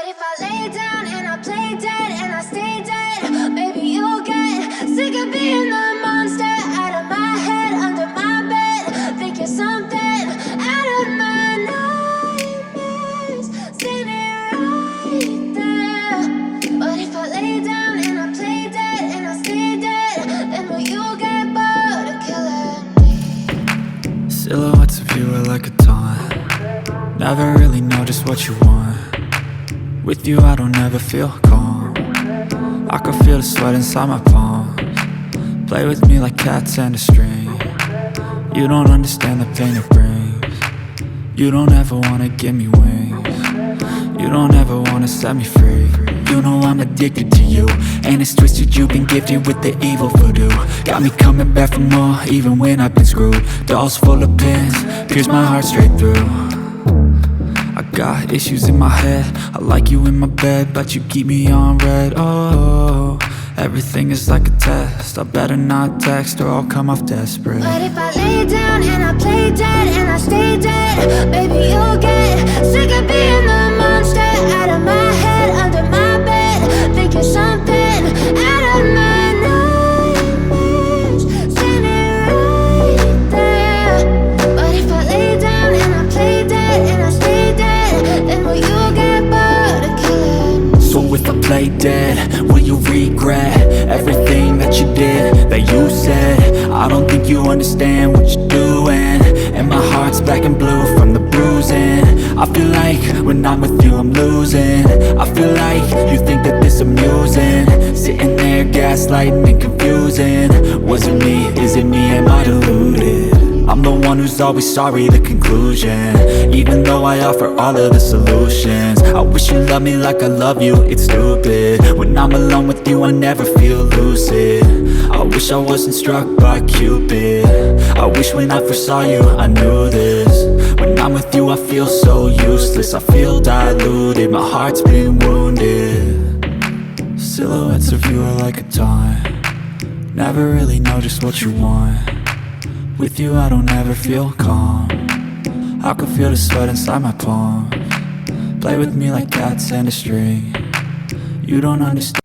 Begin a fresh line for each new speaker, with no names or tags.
But if I lay down and I play dead and I stay dead, maybe you'll get sick of being the monster out of my head, under my bed. Think you're something out of my nightmares, standing right there. But if I lay down and I play dead and I stay dead, then will you get bored of killing me?
Silhouettes of you are like a taunt. Never really know just what you want. With you I don't ever feel calm. I can feel the sweat inside my palms. Play with me like cats and a string. You don't understand the pain it brings. You don't ever wanna give me wings. You don't ever wanna set me free. You know I'm addicted to you, and it's twisted, you've been gifted with the evil voodoo. Got me coming back for more, even when I've been screwed. Dolls full of pins, pierce my heart straight through. I got issues in my head, I like you in my bed, but you keep me on red. Oh, everything is like a test, I better not text or I'll come off desperate.
But if I lay down and I play dead and I stay dead, maybe you'll get sick of being the monster out of my head, under my bed. Think you're something out of my nightmares, standing right there. But if I lay down and I play dead and I stay dead, then will you get bored of killing me?
So if I play dead, will you regret everything that you did, that you said? I don't think you understand what you're doing, and my heart's black and blue from the bruising. I feel like when I'm with you I'm losing. I feel like you think that this amusing, sitting there gaslighting and confusing. Was it me? Is it me? Am I deluded? I'm the one who's always sorry, the conclusion, even though I offer all of the solutions. I wish you loved me like I love you, it's stupid. When I'm alone with you I never feel lucid. I wish I wasn't struck by Cupid. I wish when I first saw you I knew this. When I'm with you I feel so useless, I feel diluted, my heart's been wounded. Silhouettes of you are like a taunt. Never really know just what you want. With you I don't ever feel calm. I can feel the sweat inside my palms. Play with me like cats and a string. You don't understand.